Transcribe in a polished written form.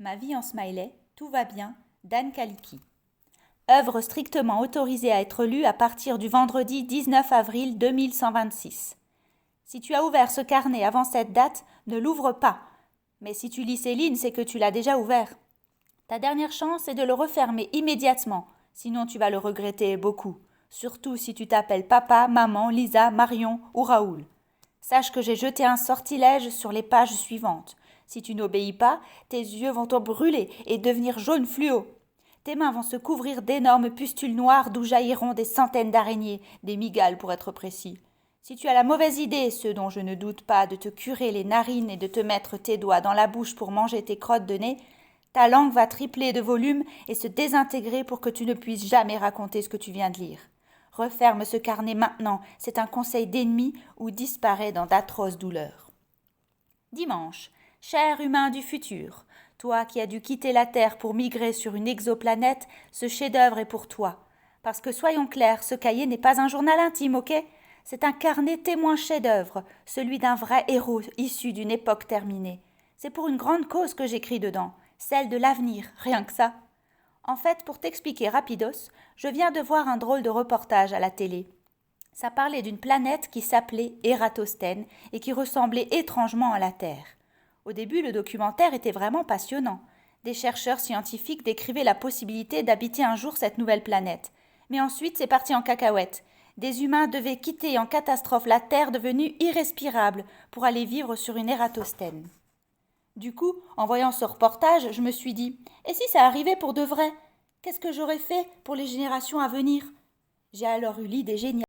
Ma vie en smiley, tout va bien, Dan Kaliki. Œuvre strictement autorisée à être lue à partir du vendredi 19 avril 2126. Si tu as ouvert ce carnet avant cette date, ne l'ouvre pas. Mais si tu lis ces lignes, c'est que tu l'as déjà ouvert. Ta dernière chance est de le refermer immédiatement, sinon tu vas le regretter beaucoup, surtout si tu t'appelles papa, maman, Lisa, Marion ou Raoul. Sache que j'ai jeté un sortilège sur les pages suivantes. Si tu n'obéis pas, tes yeux vont te brûler et devenir jaune fluo. Tes mains vont se couvrir d'énormes pustules noires d'où jailliront des centaines d'araignées, des mygales pour être précis. Si tu as la mauvaise idée, ce dont je ne doute pas, de te curer les narines et de te mettre tes doigts dans la bouche pour manger tes crottes de nez, ta langue va tripler de volume et se désintégrer pour que tu ne puisses jamais raconter ce que tu viens de lire. Referme ce carnet maintenant, c'est un conseil d'ennemi ou disparaît dans d'atroces douleurs. Dimanche, cher humain du futur, toi qui as dû quitter la Terre pour migrer sur une exoplanète, ce chef-d'œuvre est pour toi. Parce que soyons clairs, ce cahier n'est pas un journal intime, ok ? C'est un carnet témoin chef-d'œuvre, celui d'un vrai héros issu d'une époque terminée. C'est pour une grande cause que j'écris dedans, celle de l'avenir, rien que ça. En fait, pour t'expliquer rapidos, je viens de voir un drôle de reportage à la télé. Ça parlait d'une planète qui s'appelait Eratosthène et qui ressemblait étrangement à la Terre. Au début, le documentaire était vraiment passionnant. Des chercheurs scientifiques décrivaient la possibilité d'habiter un jour cette nouvelle planète. Mais ensuite, c'est parti en cacahuète. Des humains devaient quitter en catastrophe la Terre devenue irrespirable pour aller vivre sur une Eratosthène. Du coup, en voyant ce reportage, je me suis dit « Et si ça arrivait pour de vrai ? Qu'est-ce que j'aurais fait pour les générations à venir ?» J'ai alors eu l'idée géniale